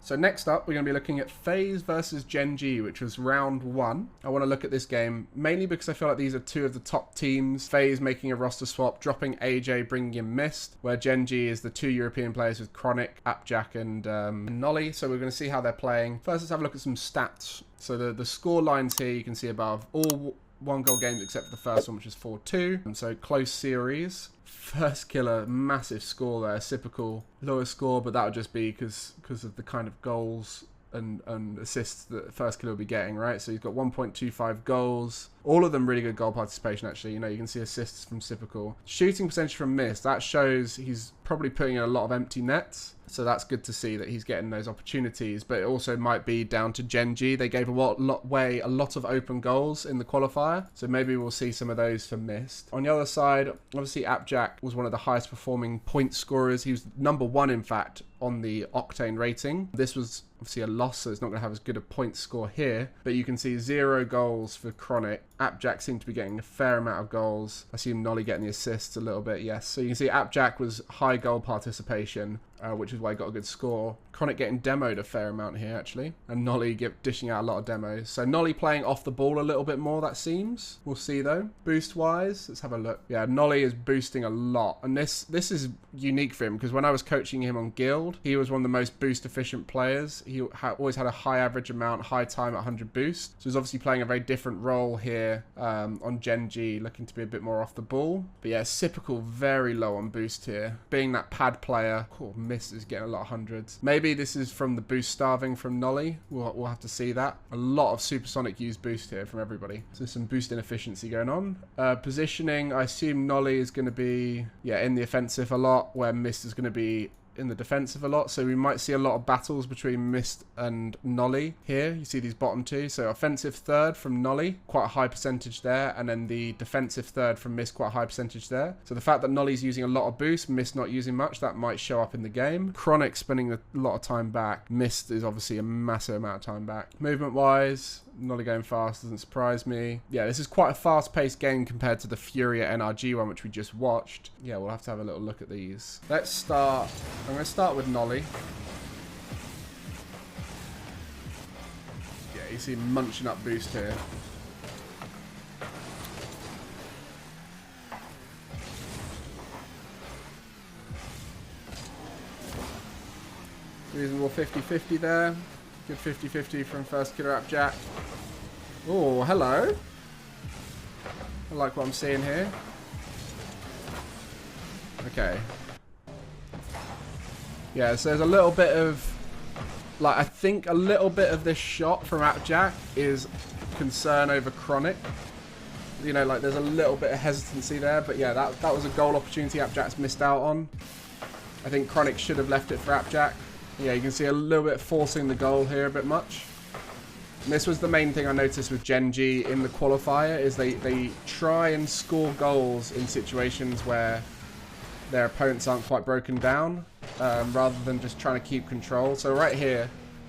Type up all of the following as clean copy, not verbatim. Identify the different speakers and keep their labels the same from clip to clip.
Speaker 1: So next up, we're going to be looking at Faze versus GenG, which was round 1. I want to look at this game mainly because I feel like these are two of the top teams. Faze making a roster swap, dropping AJ, bringing in Mist, where GenG is the 2 European players with Chronic, Appjack, and Nolly. So we're going to see how they're playing. First, let's have a look at some stats. So the score lines here you can see above. All 1-goal games except for the first one, which is 4-2. And so close series. First killer, massive score there. Typical lower score, but that would just be because of the kind of goals and assists that first killer will be getting, right? So he's got 1.25 goals. All of them really good goal participation, actually. You know, you can see assists from Typical. Shooting percentage from Mist, that shows he's probably putting in a lot of empty nets. So that's good to see that he's getting those opportunities. But it also might be down to GenG. They gave away a lot of open goals in the qualifier. So maybe we'll see some of those for Mist. On the other side, obviously Appjack was one of the highest performing point scorers. He was number 1, in fact, on the Octane rating. This was obviously a loss, so it's not going to have as good a point score here. But you can see 0 goals for Chronic. Appjack seemed to be getting a fair amount of goals. I see Nolly getting the assists a little bit, yes. So you can see Appjack was high goal participation, which is why he got a good score. Chronic getting demoed a fair amount here, actually. And Nolly dishing out a lot of demos. So Nolly playing off the ball a little bit more, that seems. We'll see, though. Boost-wise, let's have a look. Yeah, Nolly is boosting a lot. And this is unique for him, because when I was coaching him on Guild, he was one of the most boost-efficient players. He always had a high average amount, high time at 100 boost. So he's obviously playing a very different role here on GenG, looking to be a bit more off the ball. But yeah, Typical very low on boost here. Being that pad player, cool, Mist is getting a lot of hundreds. Maybe this is from the boost starving from Nolly. We'll have to see that. A lot of supersonic used boost here from everybody. So some boost inefficiency going on. Positioning, I assume Nolly is going to be, yeah, in the offensive a lot, where Mist is going to be in the defensive a lot. So we might see a lot of battles between Mist and Nolly here. You see these bottom two. So offensive third from Nolly, quite a high percentage there. And then the defensive third from Mist, quite a high percentage there. So the fact that Nolly's using a lot of boost, Mist not using much, that might show up in the game. Chronic spending a lot of time back. Mist is obviously a massive amount of time back. Movement wise, Nolly going fast doesn't surprise me. Yeah, this is quite a fast-paced game compared to the Furia NRG one, which we just watched. Yeah, we'll have to have a little look at these. Let's start. I'm going to start with Nolly. Yeah, you see him munching up boost here. Reasonable 50-50 there. Good 50-50 from first killer Appjack. Oh, hello. I like what I'm seeing here. Okay. Yeah, so there's a little bit of, like, I think a little bit of this shot from Appjack is concern over Chronic. You know, like, there's a little bit of hesitancy there, but yeah, that was a goal opportunity Appjack's missed out on. I think Chronic should have left it for Appjack. Yeah, you can see a little bit forcing the goal here a bit much. And this was the main thing I noticed with GenG in the qualifier, is they try and score goals in situations where their opponents aren't quite broken down, rather than just trying to keep control. So right here,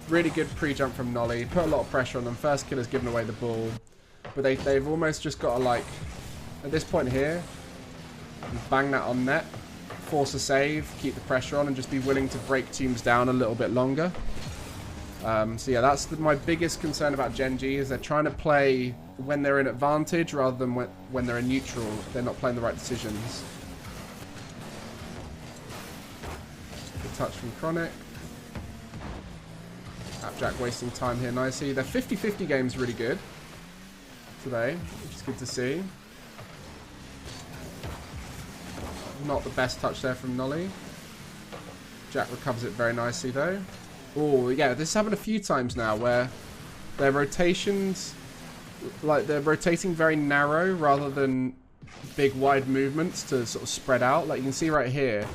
Speaker 1: really good pre-jump from Nolly. Put a lot of pressure on them. First killer's given away the ball. But they've almost just got to, like, at this point here, bang that on net. Force a save, keep the pressure on, and just be willing to break teams down a little bit longer. So yeah, that's my biggest concern about GenG, is they're trying to play when they're in advantage rather than when they're in neutral. They're not playing the right decisions. Good touch from Chronic. Appjack wasting time here nicely. Their 50-50 game's really good today, which is good to see. Not the best touch there from Nolly. Jack recovers it very nicely though. Oh yeah, this has happened a few times now where their rotations, like, they're rotating very narrow rather than big wide movements to sort of spread out. Like you can see right here,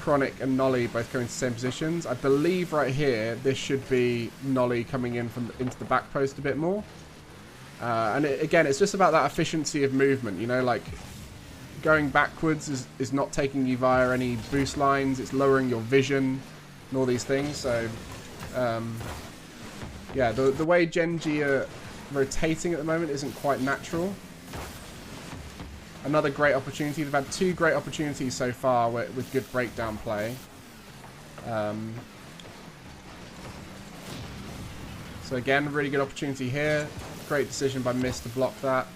Speaker 1: Chronic and Nolly both coming to the same positions. I believe right here this should be Nolly coming in into the back post a bit more. And again, it's just about that efficiency of movement, you know, like, going backwards is not taking you via any boost lines. It's lowering your vision and all these things. So, yeah, the way GenG are rotating at the moment isn't quite natural. Another great opportunity. They've had 2 great opportunities so far with good breakdown play. So again, really good opportunity here. Great decision by Mist to block that.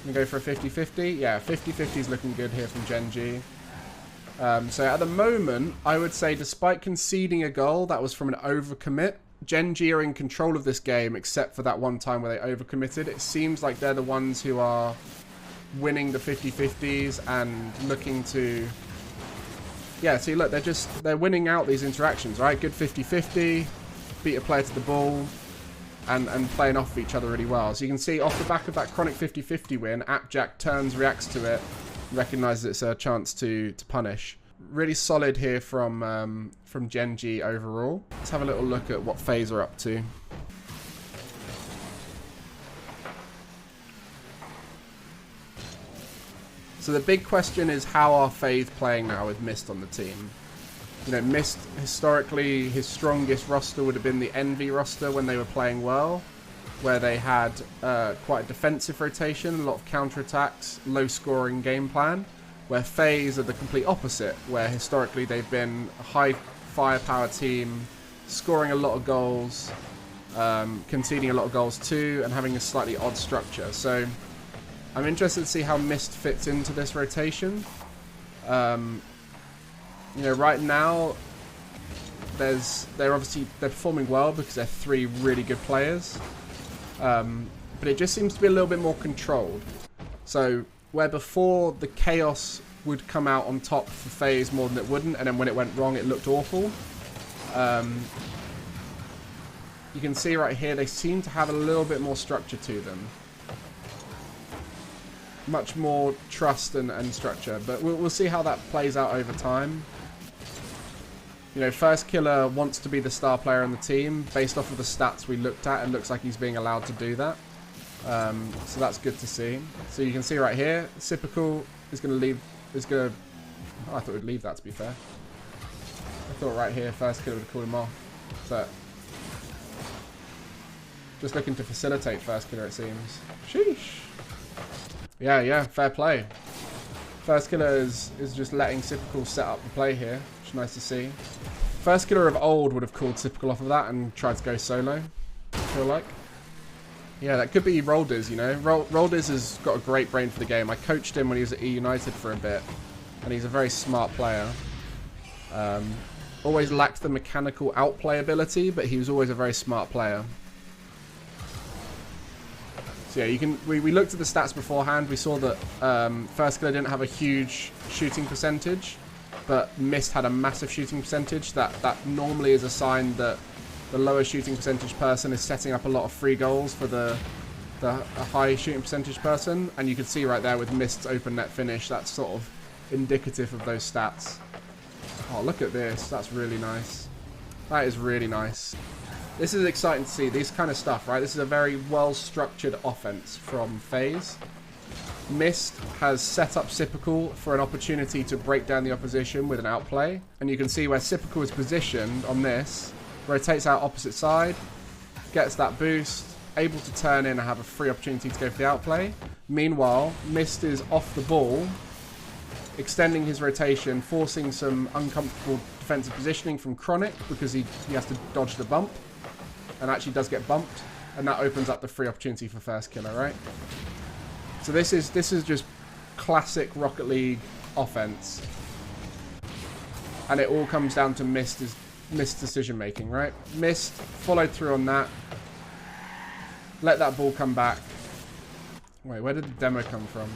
Speaker 1: Gonna go for a 50-50. Yeah, 50-50 is looking good here from GenG. So at the moment, I would say despite conceding a goal, that was from an overcommit. GenG are in control of this game, except for that one time where they overcommitted. It seems like they're the ones who are winning the 50-50s and looking to... Yeah, see, look, they're winning out these interactions, right? Good 50-50, beat a player to the ball, and playing off each other really well. So you can see off the back of that chronic 50-50 win, Appjack turns, reacts to it, recognizes it's a chance to punish. Really solid here from GenG overall. Let's have a little look at what Faze are up to. So the big question is, how are Faze playing now with Mist on the team? You know, Mist, historically, his strongest roster would have been the Envy roster when they were playing well, where they had quite a defensive rotation, a lot of counterattacks, low-scoring game plan, where Faze are the complete opposite, where historically they've been a high firepower team, scoring a lot of goals, conceding a lot of goals too, and having a slightly odd structure. So I'm interested to see how Mist fits into this rotation. You know, right now, they're performing well because they're three really good players. But it just seems to be a little bit more controlled. So where before the chaos would come out on top for Faze more than it wouldn't, and then when it went wrong, it looked awful. You can see right here, they seem to have a little bit more structure to them. Much more trust and structure, but we'll see how that plays out over time. You know, First Killer wants to be the star player on the team. Based off of the stats we looked at, it looks like he's being allowed to do that. So that's good to see. So you can see right here, Sipical is going to leave. Oh, I thought we'd leave that, to be fair. I thought right here, First Killer would have called him off. But just looking to facilitate First Killer, it seems. Sheesh. Yeah, fair play. First Killer is just letting Sipical set up the play here, which is nice to see. First Killer of old would have called Sipical off of that and tried to go solo, I feel like. Yeah, that could be Roldiz, you know. Roldiz has got a great brain for the game. I coached him when he was at E United for a bit, and he's a very smart player. Always lacked the mechanical outplay ability, but he was always a very smart player. So yeah, we looked at the stats beforehand. We saw that First Killer didn't have a huge shooting percentage, but Mist had a massive shooting percentage. That normally is a sign that the lower shooting percentage person is setting up a lot of free goals for the high shooting percentage person. And you can see right there with Mist's open net finish, that's sort of indicative of those stats. Oh, look at this. That's really nice. That is really nice. This is exciting to see, this kind of stuff, right? This is a very well-structured offense from Faze. Mist has set up Sipical for an opportunity to break down the opposition with an outplay. And you can see where Sipical is positioned on this, rotates out opposite side, gets that boost, able to turn in and have a free opportunity to go for the outplay. Meanwhile, Mist is off the ball, extending his rotation, forcing some uncomfortable defensive positioning from Chronic because he has to dodge the bump. And actually does get bumped, and that opens up the free opportunity for First Killer, right? So this is just classic Rocket League offense, and it all comes down to Mist's decision making, right? Mist followed through on that, let that ball come back. Wait, where did the demo come from?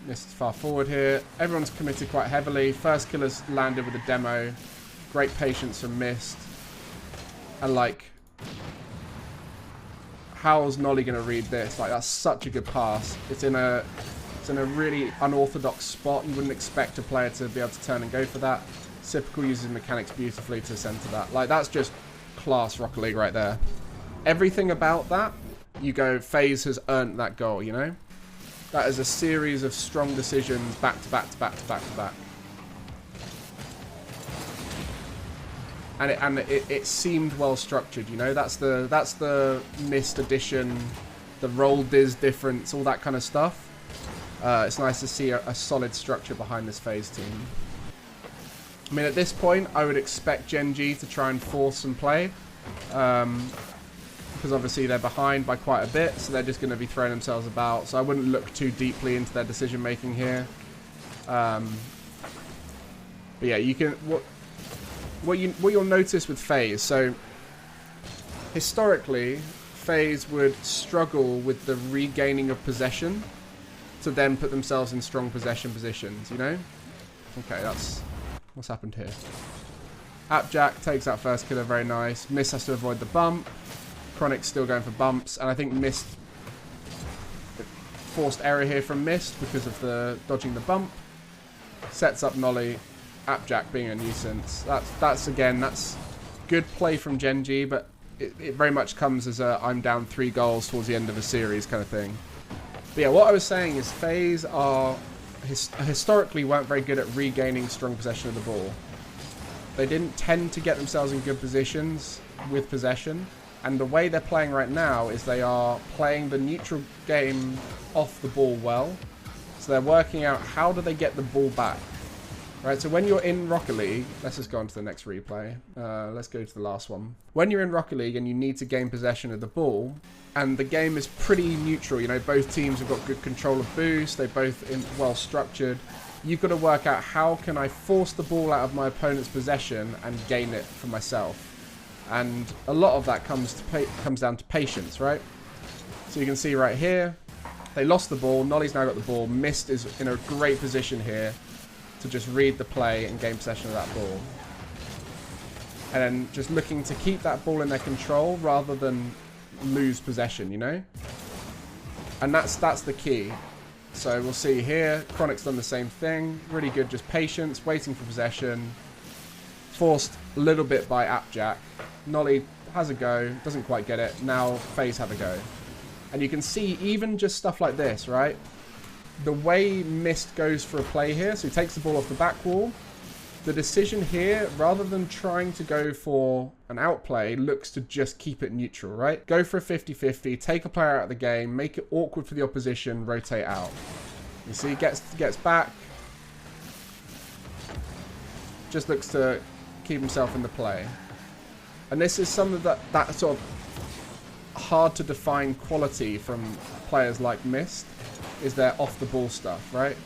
Speaker 1: Mist far forward here. Everyone's committed quite heavily. First Killer's landed with a demo. Great patience from Mist. And like, how's Nolly going to read this? Like, that's such a good pass. It's in a really unorthodox spot. You wouldn't expect a player to be able to turn and go for that. Sipical uses mechanics beautifully to center that. Like, that's just class Rocket League right there. Everything about that, you go, Faze has earned that goal, you know? That is a series of strong decisions back to back to back to back to back. And it seemed well structured, you know. That's the Mist addition, the Roldiz difference, all that kind of stuff. It's nice to see a solid structure behind this Faze team. I mean, at this point, I would expect Genji to try and force some play. Because obviously they're behind by quite a bit, so they're just going to be throwing themselves about. So I wouldn't look too deeply into their decision making here. But yeah, you can what you'll notice with Faze. So historically, Faze would struggle with the regaining of possession to then put themselves in strong possession positions. You know? Okay, that's what's happened here. Appjack takes that first killer, very nice. Mist has to avoid the bump. Chronic's still going for bumps, and I think Mist forced error here from Mist because of the dodging the bump. Sets up Nolly. Appjack being a nuisance. That's good play from GenG, but it very much comes as a I'm down 3 goals towards the end of a series kind of thing. But yeah, what I was saying is FaZe are historically weren't very good at regaining strong possession of the ball. They didn't tend to get themselves in good positions with possession. And the way they're playing right now is they are playing the neutral game off the ball well. So they're working out how do they get the ball back. Right, so when you're in Rocket League, let's just go on to the next replay. Let's go to the last one. When you're in Rocket League and you need to gain possession of the ball, and the game is pretty neutral, you know, both teams have got good control of boost, they're both well structured. You've got to work out how can I force the ball out of my opponent's possession and gain it for myself. And a lot of that comes down to patience, right? So you can see right here, they lost the ball. Nolly's now got the ball. Mist is in a great position here to just read the play and gain possession of that ball. And then just looking to keep that ball in their control rather than lose possession, you know? And that's the key. So we'll see here, Chronic's done the same thing. Really good, just patience, waiting for possession. Forced a little bit by Appjack. Nolly has a go, doesn't quite get it. Now FaZe have a go. And you can see even just stuff like this, right? The way Mist goes for a play here, so he takes the ball off the back wall. The decision here, rather than trying to go for an outplay, looks to just keep it neutral, right? Go for a 50-50, take a player out of the game, make it awkward for the opposition, rotate out. You see, gets back. Just looks to keep himself in the play. And this is some of that sort of hard to define quality from players like Mist, is their off the ball stuff, right?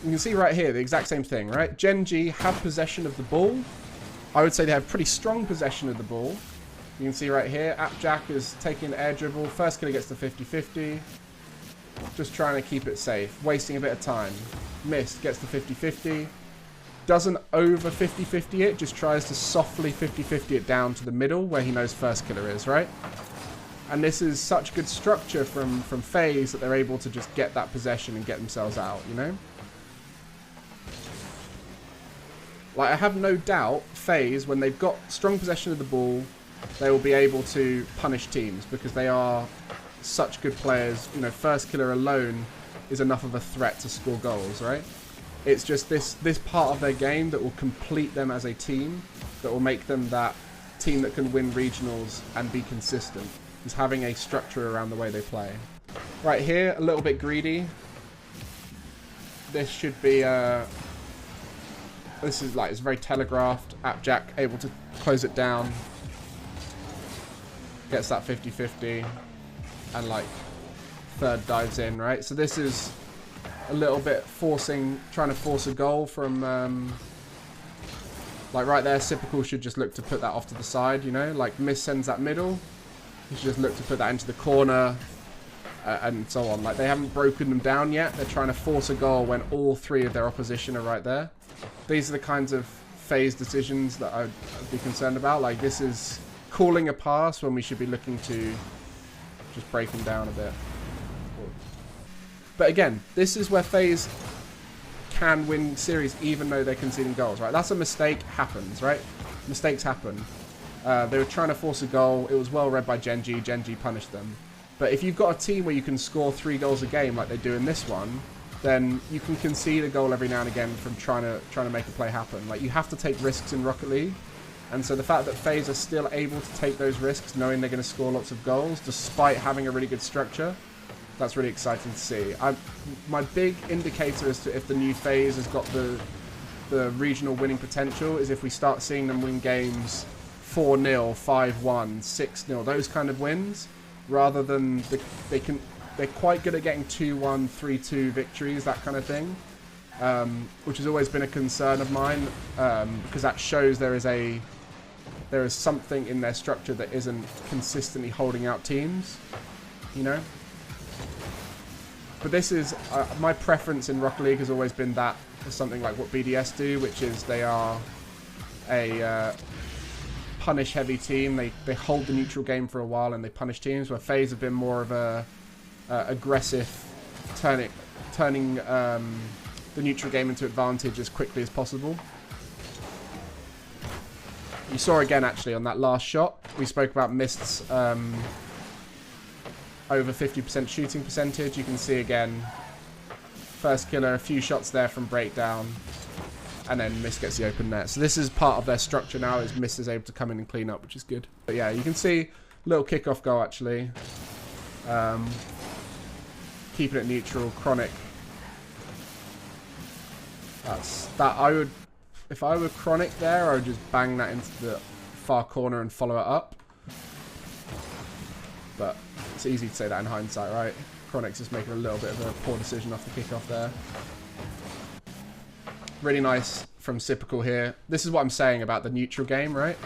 Speaker 1: You can see right here the exact same thing, right? GenG have possession of the ball. I would say they have pretty strong possession of the ball. You can see right here, Appjack is taking an air dribble. First killer gets the 50-50. Just trying to keep it safe, wasting a bit of time. Mist gets the 50-50. Doesn't over 50-50 it, just tries to softly 50-50 it down to the middle where he knows first killer is, right? And this is such good structure from FaZe that they're able to just get that possession and get themselves out, you know? Like, I have no doubt FaZe, when they've got strong possession of the ball, they will be able to punish teams because they are such good players. You know, first killer alone is enough of a threat to score goals, right? It's just this part of their game that will complete them as a team, that will make them that team that can win regionals and be consistent, is having a structure around the way they play. Right here, a little bit greedy. This should be this is like, it's very telegraphed. Appjack able to close it down. Gets that 50-50. And like, third dives in, right? So this is a little bit trying to force a goal from, like right there, Typical should just look to put that off to the side, you know? Like, Mist sends that middle. He should just look to put that into the corner. And so on. Like, they haven't broken them down yet. They're trying to force a goal when all 3 of their opposition are right there. These are the kinds of FaZe decisions that I'd be concerned about. Like, this is calling a pass when we should be looking to just break them down a bit. But again, this is where FaZe can win series even though they're conceding goals, right? That's a mistake, happens, right? Mistakes happen. They were trying to force a goal. It was well read by GenG. GenG punished them. But if you've got a team where you can score 3 goals a game like they do in this one, then you can concede a goal every now and again from trying to make a play happen. Like, you have to take risks in Rocket League. And so the fact that FaZe are still able to take those risks, knowing they're going to score lots of goals, despite having a really good structure, that's really exciting to see. My big indicator as to if the new FaZe has got the the regional winning potential is if we start seeing them win games 4-0, 5-1, 6-0, those kind of wins, rather than they're quite good at getting 2-1, 3-2 victories, that kind of thing, which has always been a concern of mine, because that shows there is something in their structure that isn't consistently holding out teams, you know. But this is my preference in Rocket League has always been that for something like what BDS do, which is they are a punish heavy team. They hold the neutral game for a while and they punish teams, where Faze have been more of a aggressive, turning the neutral game into advantage as quickly as possible. You saw again actually on that last shot, we spoke about Mist's over 50% shooting percentage. You can see again, first killer, a few shots there from breakdown, and then Mist gets the open net. So this is part of their structure now, is Mist is able to come in and clean up, which is good. But yeah, you can see little kickoff goal actually. Keeping it neutral, Chronic. If I were Chronic there, I would just bang that into the far corner and follow it up. But it's easy to say that in hindsight, right? Chronic's just making a little bit of a poor decision off the kickoff there. Really nice from Sypical here. This is what I'm saying about the neutral game, right?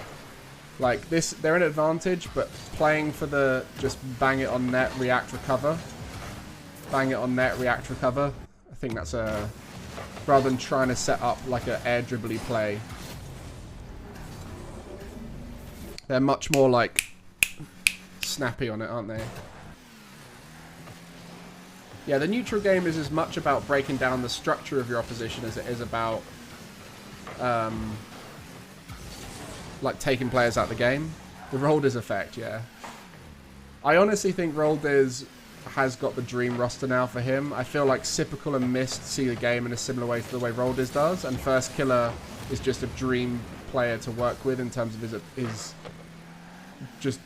Speaker 1: Like this, they're an advantage, but playing for the just bang it on net, react, recover. Bang it on net, react, recover. I think that's a... rather than trying to set up like an air dribbly play. They're much more like snappy on it, aren't they? Yeah, the neutral game is as much about breaking down the structure of your opposition as it is about like taking players out of the game. The Roldiz effect, yeah. I honestly think Roldiz has got the dream roster now for him. I feel like Sypical and Mist see the game in a similar way to the way Roldiz does, and First Killer is just a dream player to work with in terms of his just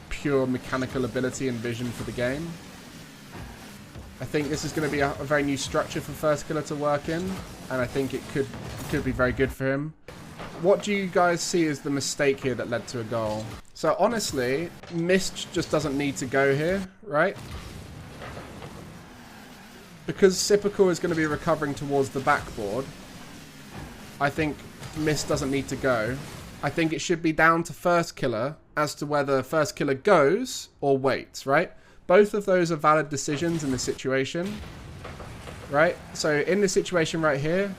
Speaker 1: pure mechanical ability and vision for the game. I think this is going to be a very new structure for First Killer to work in, and I think it could be very good for him. What do you guys see as the mistake here that led to a goal? So honestly, Mist just doesn't need to go here, right? Because Sypical is going to be recovering towards the backboard, I think Mist doesn't need to go. I think it should be down to First Killer as to whether First Killer goes or waits, right? Both of those are valid decisions in this situation, right? So in this situation right here,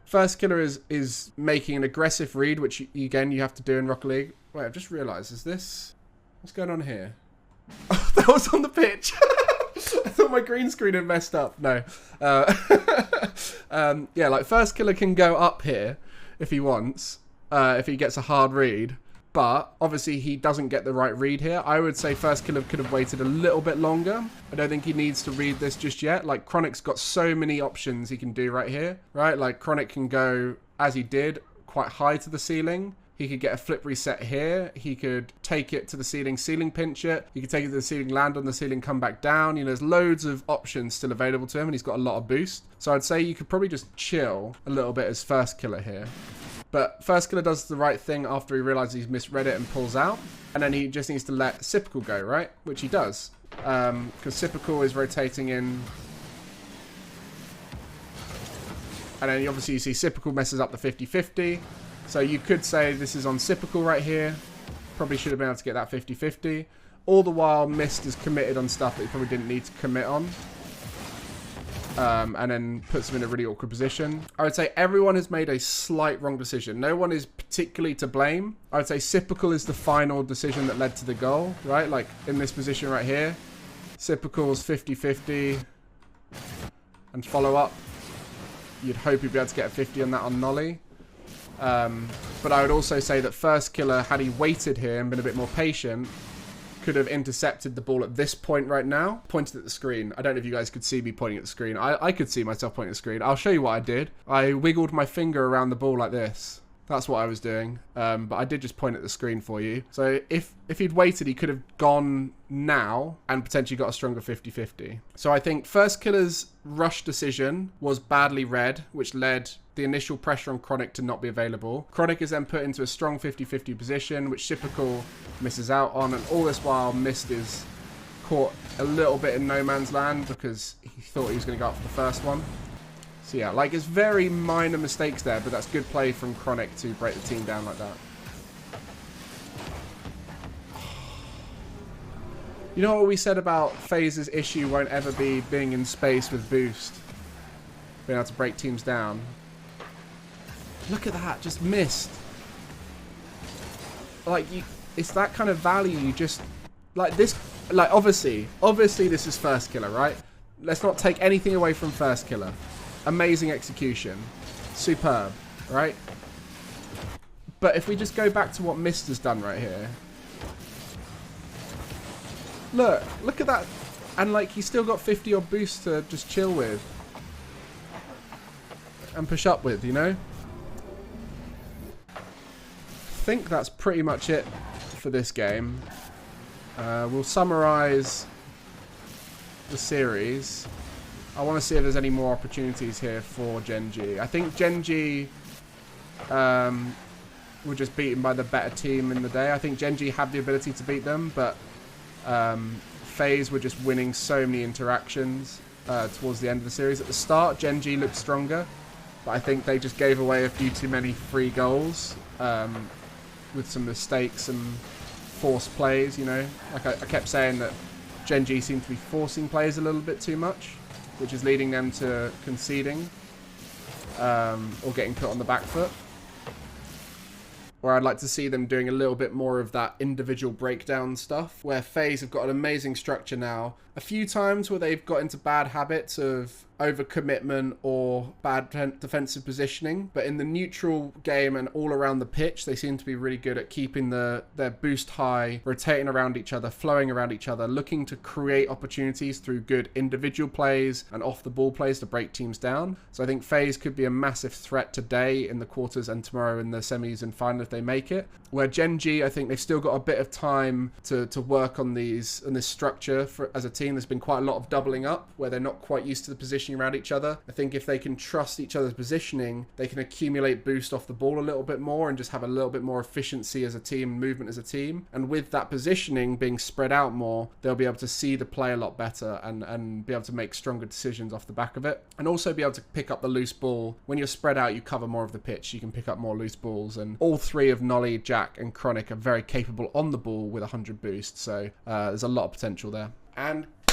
Speaker 1: First Killer is making an aggressive read, which again you have to do in Rocket League. Wait, I've just realised, is this... what's going on here? Oh, that was on the pitch! I thought my green screen had messed up. No. Yeah, like First Killer can go up here if he wants, if he gets a hard read. But obviously he doesn't get the right read here. I would say First Killer could have waited a little bit longer. I don't think he needs to read this just yet. Like Chronic's got so many options he can do right here, right? Like Chronic can go, as he did, quite high to the ceiling. He could get a flip reset here. He could take it to the ceiling pinch it. He could take it to the ceiling, land on the ceiling, come back down. You know, there's loads of options still available to him, and he's got a lot of boost. So I'd say you could probably just chill a little bit as First Killer here. But First Killer does the right thing after he realizes he's misread it and pulls out. And then he just needs to let Sypical go, right? Which he does. Because Sypical is rotating in. And then obviously you see Sypical messes up the 50-50. So you could say this is on Sypical right here. Probably should have been able to get that 50-50. All the while Mist is committed on stuff that he probably didn't need to commit on. And then puts him in a really awkward position. I would say everyone has made a slight wrong decision. No one is particularly to blame. I would say Sypical is the final decision that led to the goal, right? Like in this position right here. Sypical's 50-50 and follow up. You'd hope he'd be able to get a 50 on that on Nolly. But I would also say that First Killer, had he waited here and been a bit more patient, could have intercepted the ball at this point right now. Pointed at the screen. I don't know if you guys could see me pointing at the screen. I could see myself pointing at the screen. I'll show you what I did. I wiggled my finger around the ball like this. That's what I was doing. But I did just point at the screen for you. So if he'd waited, he could have gone now and potentially got a stronger 50-50. So I think First Killer's rush decision was badly read, which led the initial pressure on Chronic to not be available. Chronic is then put into a strong 50-50 position, which Typical misses out on, and all this while Mist is caught a little bit in no man's land because he thought he was going to go up for the first one. So yeah, like, it's very minor mistakes there, but that's good play from Chronic to break the team down like that. You know what we said about Faze's issue won't ever be being in space with boost, being able to break teams down. Look at that, just missed. Like, it's that kind of value. You just, like, this, like, obviously this is first killer, right? Let's not take anything away from first killer. Amazing execution, superb, right? But if we just go back to what Mist has done right here. Look at that. And, like, he's still got 50 odd boosts to just chill with. And push up with, you know? I think that's pretty much it for this game. We'll summarize the series. I want to see if there's any more opportunities here for Genji. I think Genji were just beaten by the better team in the day. I think Genji had the ability to beat them, but Faze were just winning so many interactions towards the end of the series. At the start, Genji looked stronger, but I think they just gave away a few too many free goals with some mistakes and forced plays, you know. Like I kept saying that Genji seemed to be forcing plays a little bit too much, which is leading them to conceding or getting put on the back foot. Where I'd like to see them doing a little bit more of that individual breakdown stuff, where Faze have got an amazing structure now. A few times where they've got into bad habits of overcommitment or bad defensive positioning, but in the neutral game and all around the pitch, they seem to be really good at keeping their boost high, rotating around each other, flowing around each other, looking to create opportunities through good individual plays and off the ball plays to break teams down. So I think Faze could be a massive threat today in the quarters and tomorrow in the semis and final if they make it. Where GenG, I think they've still got a bit of time to work on this structure as a team. There's been quite a lot of doubling up where they're not quite used to the positioning around each other. I think if they can trust each other's positioning, they can accumulate boost off the ball a little bit more and just have a little bit more efficiency as a team, movement as a team. And with that positioning being spread out more, they'll be able to see the play a lot better and be able to make stronger decisions off the back of it. And also be able to pick up the loose ball. When you're spread out, you cover more of the pitch. You can pick up more loose balls. And all three of Nolly, Jack and Chronic are very capable on the ball with 100 boost. So there's a lot of potential there. And